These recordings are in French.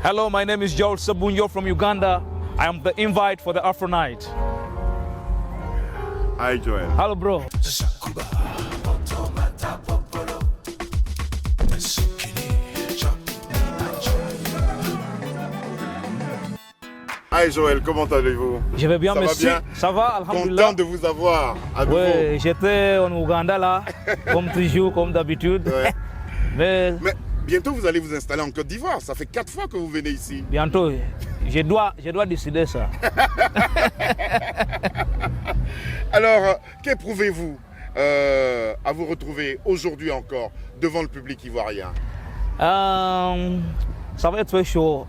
Hello, my name is Joel Sabunyo from Uganda. I am the invite for the Afro Night. Hi Joel. Hello, bro. Hi Joel, comment allez-vous? Je vais bien, Ça va merci. bien? Ça va, alhamdulillah. Content de vous avoir à nouveau. Oui, j'étais en Ouganda là, comme toujours, comme d'habitude. Ouais. Mais Bientôt vous allez vous installer en Côte d'Ivoire. Ça fait 4 fois que vous venez ici. bientôt, je dois décider ça. Alors, qu'éprouvez-vous à vous retrouver aujourd'hui encore devant le public ivoirien? Ça va être chaud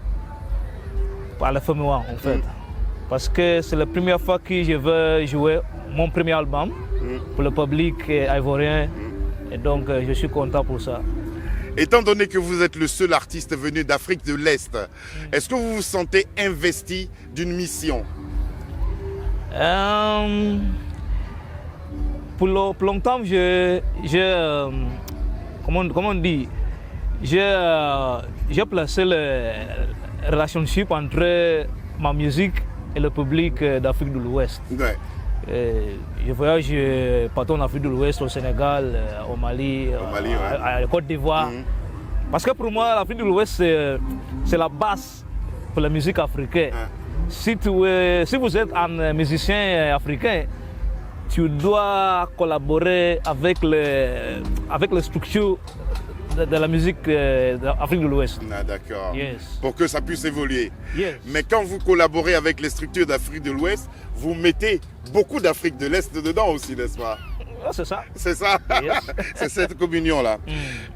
pour la famille en fait. Parce que c'est la première fois que je veux jouer mon premier album pour le public ivoirien. Et donc je suis content pour ça. Étant donné que vous êtes le seul artiste venu d'Afrique de l'Est, est-ce que vous vous sentez investi d'une mission? Pour longtemps, comment on dit, j'ai placé le relationship entre ma musique et le public d'Afrique de l'Ouest. Ouais. Je voyage partout en Afrique de l'Ouest, au Sénégal, au Mali, Mali, ouais. à la Côte d'Ivoire. Parce que pour moi, l'Afrique de l'Ouest, c'est la base pour la musique africaine. Si vous êtes un musicien africain, tu dois collaborer avec les structures de la musique d'Afrique de l'Ouest. Ah, d'accord. Yes. Pour que ça puisse évoluer. Yes. Mais quand vous collaborez avec les structures d'Afrique de l'Ouest, vous mettez beaucoup d'Afrique de l'Est dedans aussi, n'est-ce pas? Ah, c'est ça. C'est ça. Yes. C'est cette communion-là.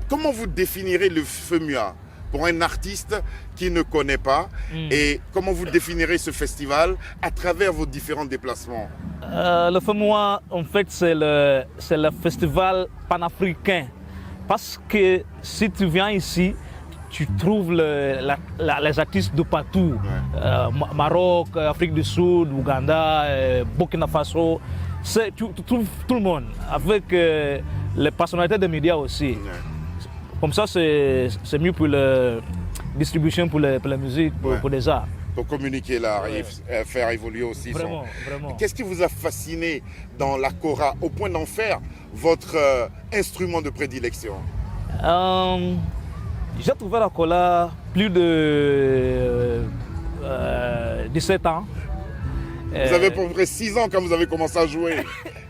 Comment vous définirez le FEMUA pour un artiste qui ne connaît pas et comment vous définirez ce festival à travers vos différents déplacements? Le FEMUA, en fait, c'est le festival panafricain. Parce que si tu viens ici, tu trouves les artistes de partout. Maroc, Afrique du Sud, Ouganda, Burkina Faso. Tu trouves tout le monde, avec les personnalités des médias aussi. Comme ça, c'est mieux pour la distribution, pour la musique, pour les arts. Pour communiquer l'art et faire évoluer aussi Vraiment, vraiment. Qu'est-ce qui vous a fasciné dans la kora au point d'en faire votre instrument de prédilection? J'ai trouvé la kora plus de 17 ans. Vous avez à peu près 6 ans quand vous avez commencé à jouer.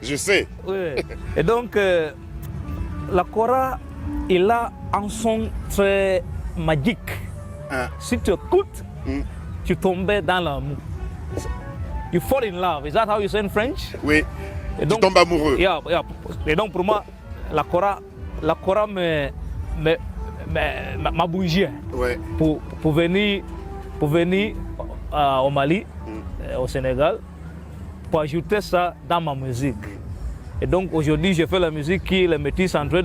Je sais. Oui. Et donc, la kora, il a un son très magique. Si tu écoutes, tu tombes dans l'amour. You fall in love. Is that how you say in French? Oui. Et donc, tu tombes amoureux. Yeah. Et donc, pour moi, la kora m'a bougé Ouais. pour venir au Mali, au Sénégal, pour ajouter ça dans ma musique. Et donc, aujourd'hui, je fais la musique qui est le métis entre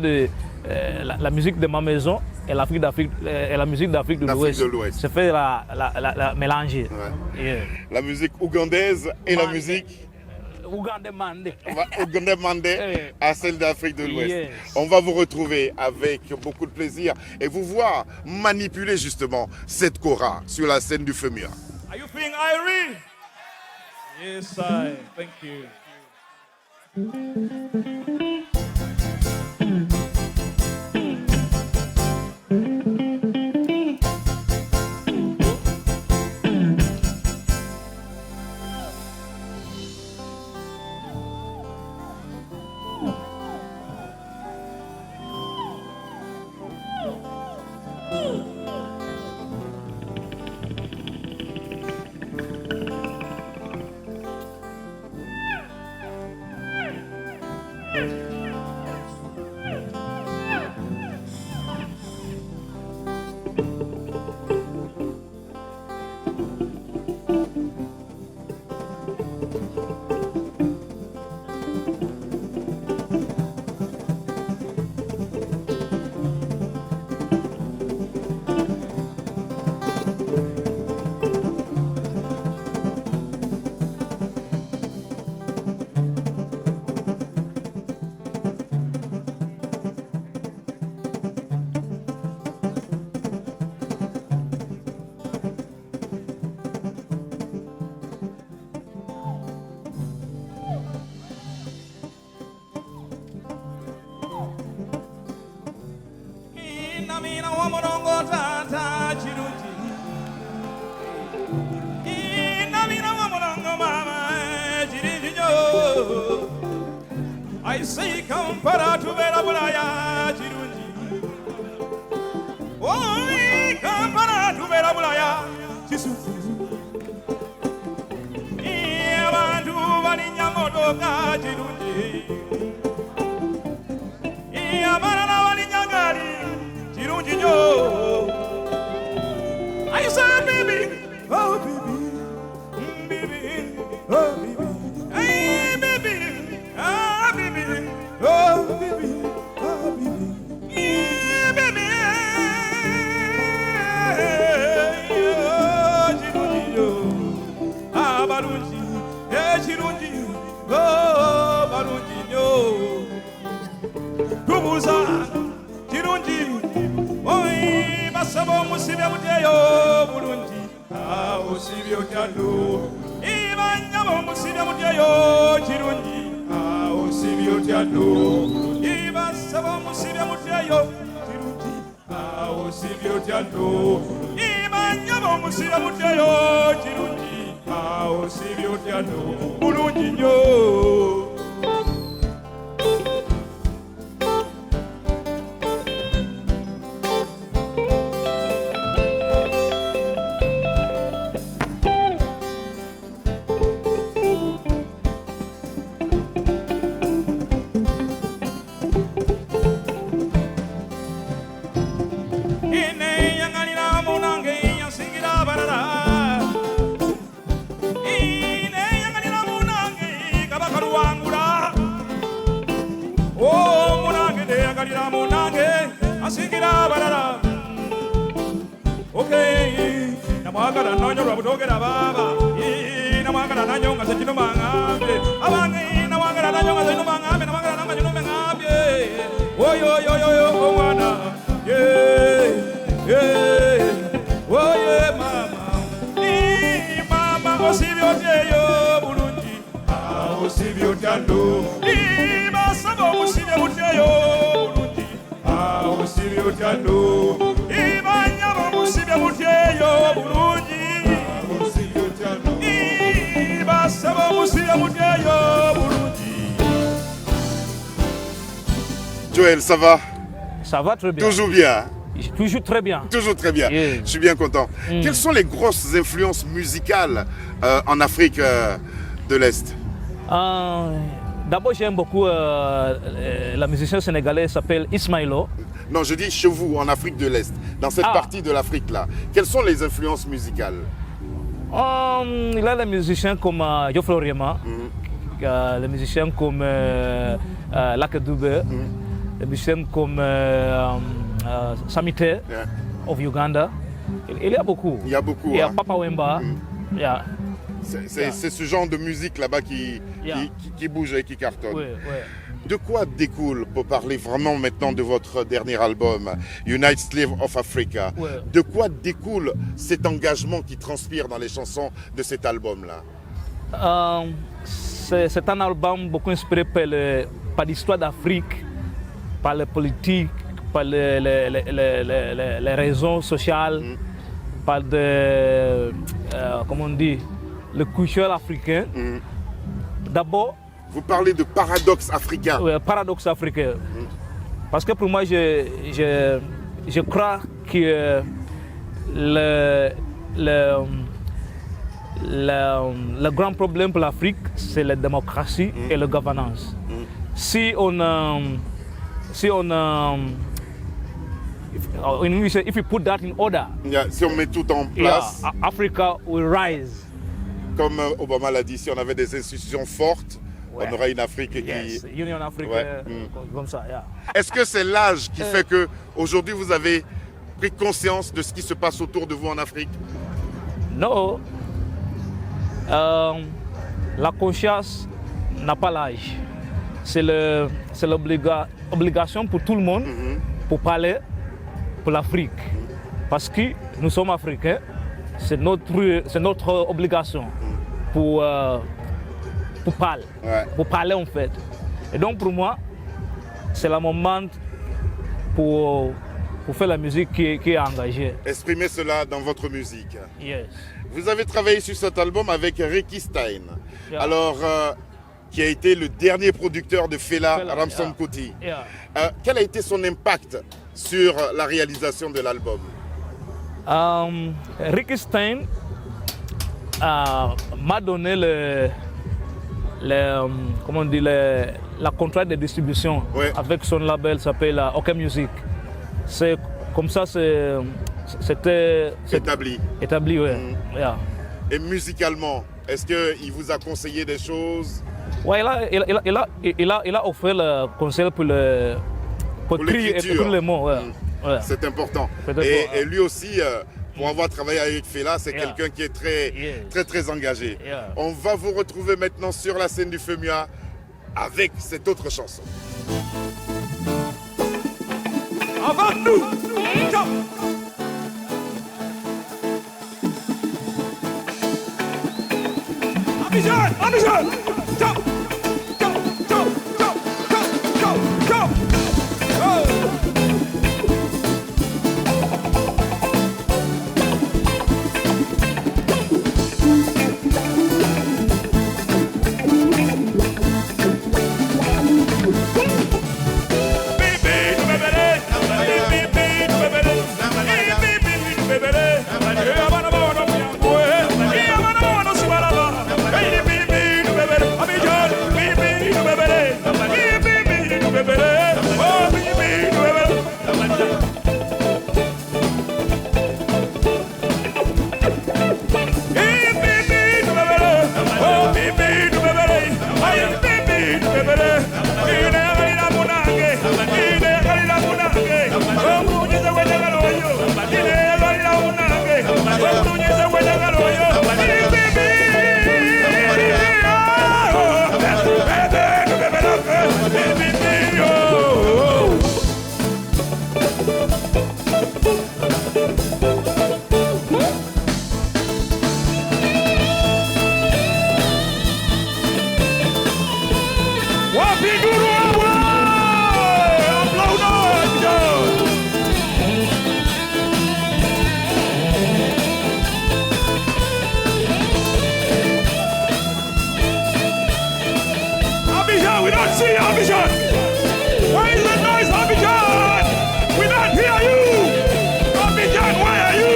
la musique de ma maison et la musique d'Afrique de l'Ouest. Je fais la mélanger. Ouais. Yeah. La musique ougandaise et la musique ougandais mandé à celle d'Afrique de l'Ouest. Yes. On va vous retrouver avec beaucoup de plaisir et vous voir manipuler justement cette kora sur la scène du FEMUA. Are you feeling Irie? Yes, I. Thank you. Thank you. I say kampara tubera bulaya chirunji. Oi kampara tubera bulaya chisufu. Abantu balinyamotoka chirunji. Abana balinyangali chirunji nyo. I say baby, oh baby, baby, oh baby, hey baby, ah baby, oh baby, oh baby, yeah baby, oh chirunji yo, ah barunji, yeah chirunji, oh barunji yo, tumuza chirunji. Sabo musibya muteyo bulungi awo sibyo kyalo ibanya bo musibya muteyo kirungi awo sibyo kyalo iba sabo musibya muteyo kirungi awo sibyo kyalo ibanya bo musibya muteyo kirungi awo sibyo kyalo bulungi nyo. Okay, namwagala nonyo lwabutogera baba namwagala nanyo nga sekino mangambe abange namwagala nanyo nga sekino mangambe namwagala nanga kino mangambe oyo omwana oye mama osibyoteyo bulungi osibyotyalo basaba omusibye buteyo bulungi osibyotyalo Joël, ça va? Ça va très bien. Toujours bien? Toujours très bien. Toujours très bien. Yeah. Je suis bien content. Quelles sont les grosses influences musicales en Afrique de l'Est? D'abord, j'aime beaucoup la musicienne sénégalaise s'appelle Ismaïlo. Non, je dis chez vous, en Afrique de l'Est, dans cette partie de l'Afrique-là. Quelles sont les influences musicales? Il y a les musiciens comme Geoffrey Oriema, les musiciens comme Lucky Dube, les musiciens comme Samite of Uganda. Il y a beaucoup. Il y a beaucoup. Il y a Papa Wemba. C'est ce genre de musique là-bas qui bouge et qui cartonne. Oui. De quoi découle, pour parler vraiment maintenant de votre dernier album, United Slave of Africa, de quoi découle cet engagement qui transpire dans les chansons de cet album-là? C'est un album beaucoup inspiré par l'histoire d'Afrique, par la politique, par les raisons sociales, par comment on dit, le culture africain. D'abord, vous parlez de paradoxe africain. Oui, paradoxe africain. Parce que pour moi, je crois que le grand problème pour l'Afrique, c'est la démocratie et la gouvernance. Si on in English, if we put that in order, si on met tout en place, Africa will rise. Comme Obama l'a dit, si on avait des institutions fortes, on aura une Afrique qui... Union Afrique, comme ça, Est-ce que c'est l'âge qui fait que aujourd'hui vous avez pris conscience de ce qui se passe autour de vous en Afrique? Non. La conscience n'a pas l'âge. C'est l'obligation pour tout le monde pour parler pour l'Afrique. Parce que nous sommes africains, c'est notre obligation pour parler en fait. Et donc pour moi, c'est le moment pour faire la musique qui est engagée. Exprimez cela dans votre musique. Yes. Vous avez travaillé sur cet album avec Ricky Stein. Alors, qui a été le dernier producteur de Fela, Fela, Ramson Kuti. Yeah. Quel a été son impact sur la réalisation de l'album? Ricky Stein m'a donné comment on dit, la contrat de distribution Ouais. avec son label s'appelle OK Music. C'est comme ça, c'était Établi. ouais. Yeah. Et musicalement, est-ce qu'il vous a conseillé des choses? Ouais, il a offert le conseil pour l'écriture. pour les mots. Ouais. Ouais. C'est important. Peut-être Et lui aussi, pour avoir travaillé avec Fela, c'est Yeah. quelqu'un qui est très engagé. Yeah. On va vous retrouver maintenant sur la scène du FEMUA avec cette autre chanson. Avant nous, go. Abidjan, Abidjan, go, go, go, go, go, go, go. Oh. Abidjan, we don't see Abidjan. Where is the noise, Abidjan? We don't hear you. Abidjan, where are you?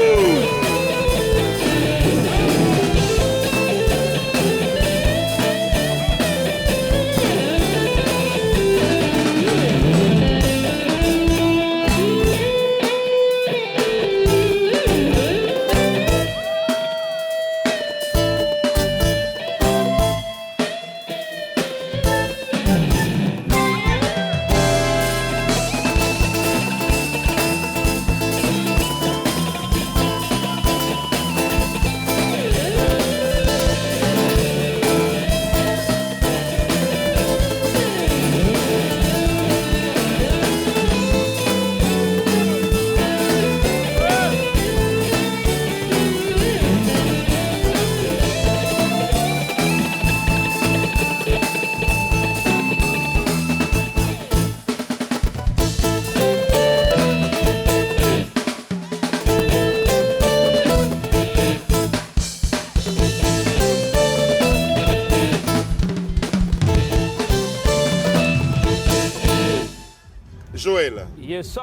Joël, Yes, sir.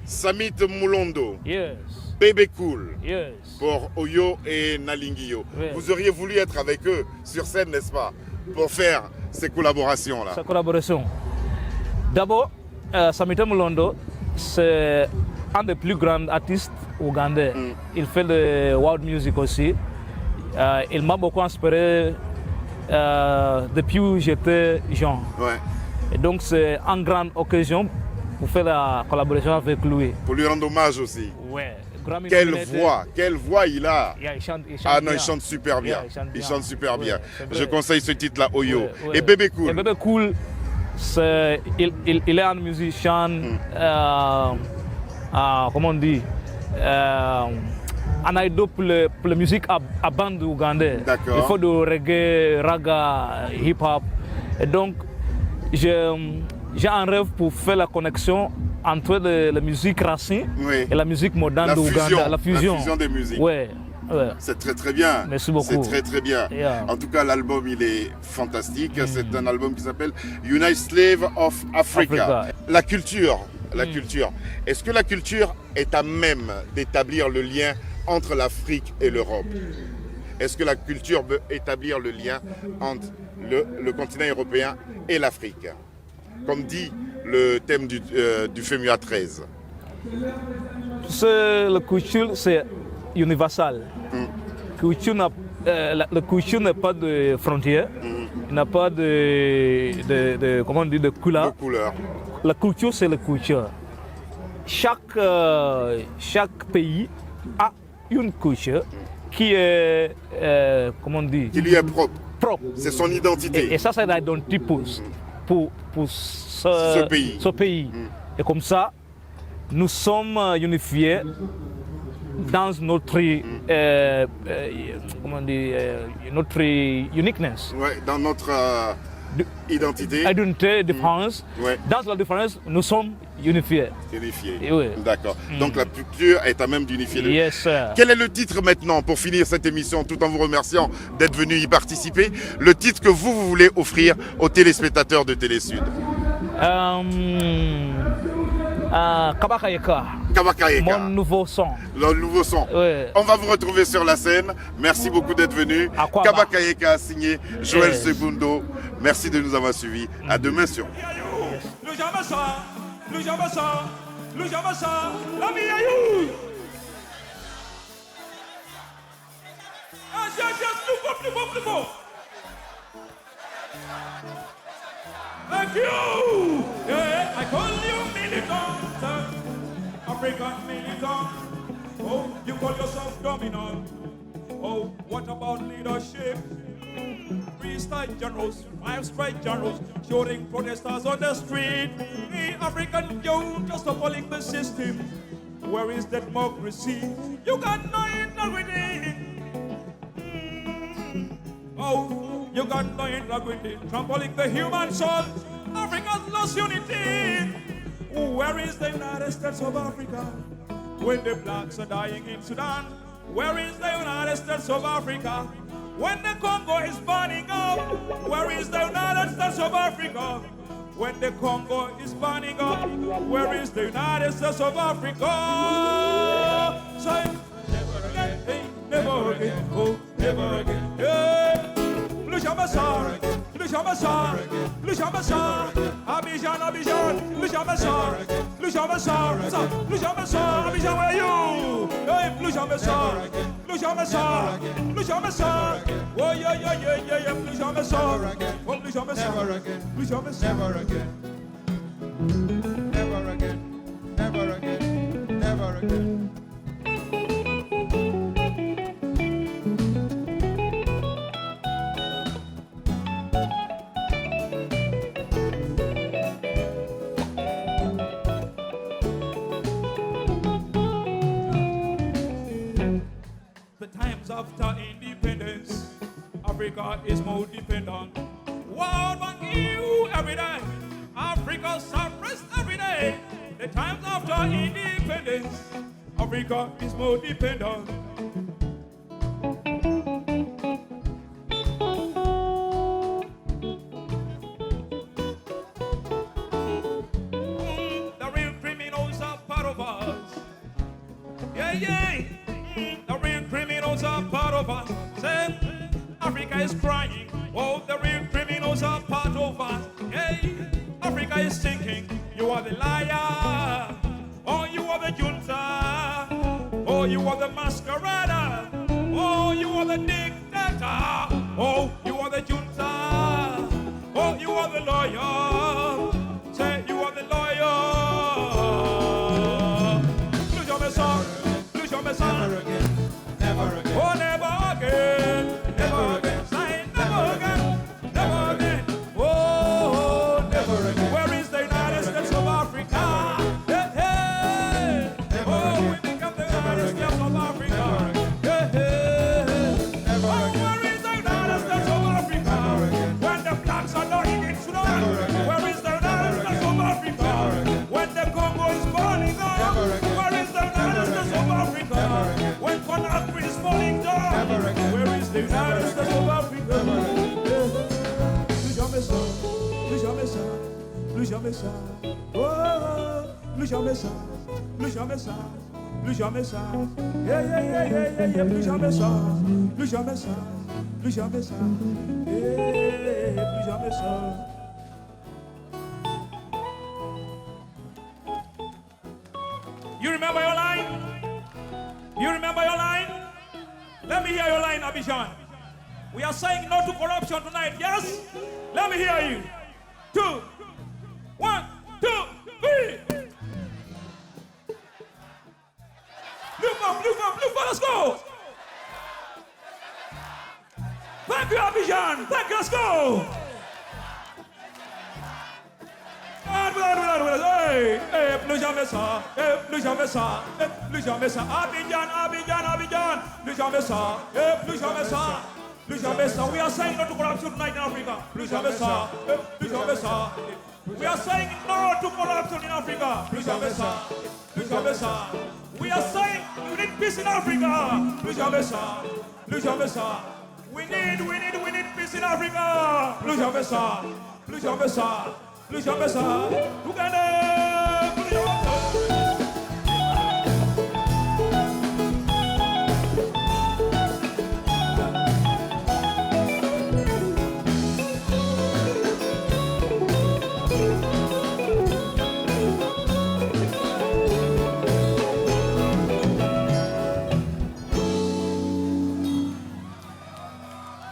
Samit Mulondo, Yes. Bébé Cool Yes. pour Oyo et Nalingio. Oui. Vous auriez voulu être avec eux sur scène, n'est-ce pas, pour faire ces collaborations-là? Sa collaboration. D'abord, Samita Mulondo, c'est un des plus grands artistes ougandais. Il fait de world music aussi. Il m'a beaucoup inspiré depuis que j'étais jeune. Ouais. Et donc, c'est une grande occasion pour faire la collaboration avec lui. Pour lui rendre hommage aussi. Ouais. Grammy Quelle nominated. voix il a. Yeah, il chante Ah non, bien. il chante super bien. Yeah, Il chante super bien. Ouais, c'est vrai. Je conseille ce titre-là, Oyo. Ouais, ouais. Et Bébé Cool. Et Bébé Cool, il est un musicien, comment on dit, un idole pour la musique à bande ougandais. D'accord. Il faut du reggae, raga, hip-hop. Et donc, j'ai un rêve pour faire la connexion entre la musique racine Oui. et la musique moderne La d'Ouganda. fusion, La fusion. la fusion des musiques. Ouais. Ouais. C'est très très bien. Merci beaucoup. C'est très très bien. Yeah. En tout cas, l'album il est fantastique. C'est un album qui s'appelle United Slave of Africa. Africa. La culture, Est-ce que la culture est à même d'établir le lien entre l'Afrique et l'Europe? Est-ce que la culture peut établir le lien entre le continent européen et l'Afrique? Comme dit le thème du FEMUA 13. La culture, c'est universel. La culture n'a pas de frontières, il n'a pas comment on dit, de couleur. De couleur. La culture, c'est la culture. Chaque pays a une culture qui est, comment on dit, Qui lui est propre. C'est son identité. Et ça, c'est l'identité pour ce pays. Et comme ça, nous sommes unifiés dans notre, comment on dit, notre uniqueness. Ouais, dans notre identité. Différence. Dans la différence, nous sommes unifiés. D'accord. Donc la culture est à même d'unifier. Yes, sir. Quel est le titre maintenant, pour finir cette émission, tout en vous remerciant d'être venu y participer, le titre que vous voulez offrir aux téléspectateurs de Télésud? Kabakayeka. Kabakayeka. Mon nouveau son. Le nouveau son. Ouais. On va vous retrouver sur la scène. Merci beaucoup d'être venu. Kabakayeka signé Joël Segundo. Merci de nous avoir suivis. À demain sur. Thank you. Yeah, I call you militant, African militant. Oh, you call yourself dominant. Oh, what about leadership? 3-star generals, 5-star generals, shooting protesters on the street. The African youth just appalling the system. Where is democracy? You got no integrity. Oh, you got no integrity. Trampling the human soul. Africa's lost unity. Where is the United States of Africa? When the blacks are dying in Sudan. Where is the United States of Africa? When the Congo is burning up. Where is the United States of Africa? When the Congo is burning up. Where is the United States of Africa? Say, never again, hey, never again, oh, never again, yeah. Lushamasa, Lushamasa, Lushamasa, Abidjan, Abidjan, Lushamasa, Lushamasa, Lushamasa, Abidjan, where you? Hey, Lushamasa, Lushamasa, Lushamasa, oh yeah, yeah, yeah, yeah, yeah, Lushamasa, oh Lushamasa, never again, Lushamasa, never again, never again, never again, never again. After independence, Africa is more dependent. World Bank EU every day, Africa suffers every day. The times after independence, Africa is more dependent. The real criminals are part of us. Yeah, yeah. The real criminals are part of us. Say, Africa is crying. Oh, the real criminals are part of us. Hey, Africa is sinking. You are the liar. Oh, you are the junta. Oh, you are the masquerader. Oh, you are the dictator. Oh, you are the junta. Oh, you are the lawyer. Say, you are the lawyer. Lose your message. Lose your message. Never again. Never again. Oh, never again. Never again. Say, never again. Never again. Oh, never again. Where is the United States of Africa? Hey, hey. Oh, we become the United States of Africa. Hey, hey. plus jamais ça. Oh, plus jamais ça, plus jamais ça, plus jamais ça. Yeah, yeah, yeah, yeah, yeah, yeah, plus jamais ça, plus jamais ça, plus jamais ça. Yeah, plus jamais ça. You remember your line? You remember your line? Let me hear your line, Abidjan. We are saying no to corruption tonight, yes? Let me hear you. 2, 1, 2, 3. Look up, let's go. Thank you, Abidjan. Thank you, let's go. Hey, plus jamais ça, plus jamais ça, plus jamais ça. Abidjan, plus jamais ça, plus jamais ça, plus jamais ça. We are saying no to corruption tonight in Africa. Plus jamais ça, plus jamais ça. We are saying no to corruption in Africa. Plus jamais ça, plus jamais ça. We are saying we need peace in Africa. Plus jamais ça, plus jamais ça. We need peace in Africa. Plus jamais ça, plus jamais ça. Plus jamais ça, Ouganda, plus jamais ça.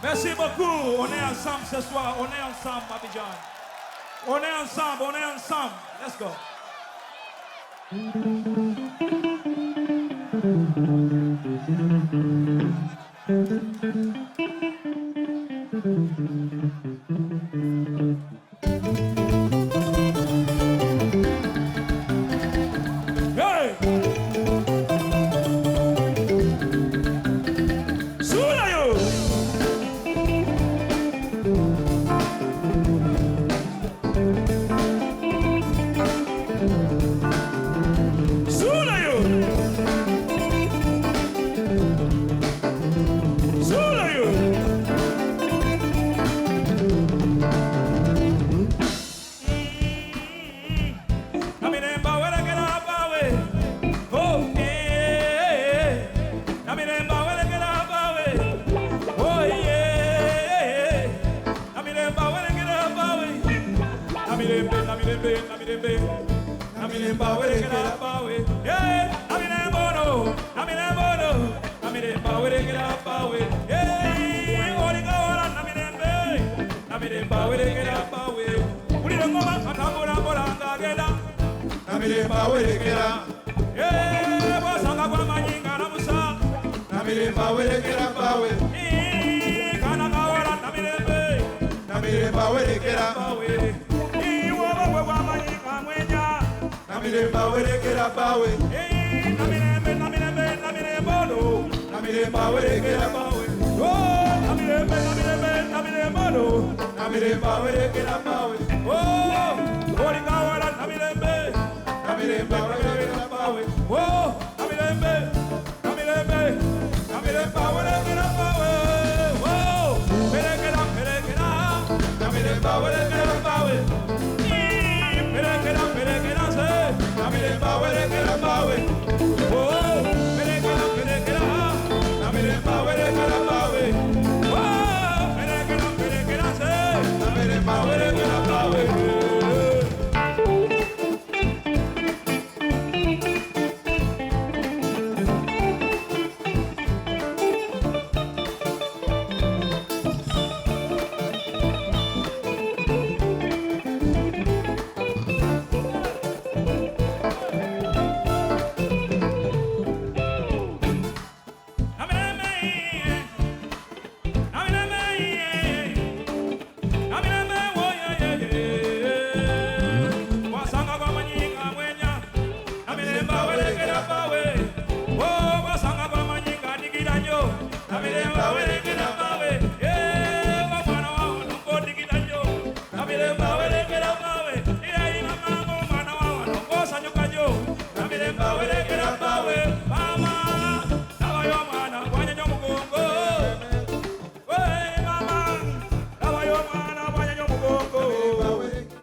Merci beaucoup, on est ensemble ce soir, on est ensemble, Abidjan. On est ensemble. Let's go. Hey! Sulayo! Namilemba wele kena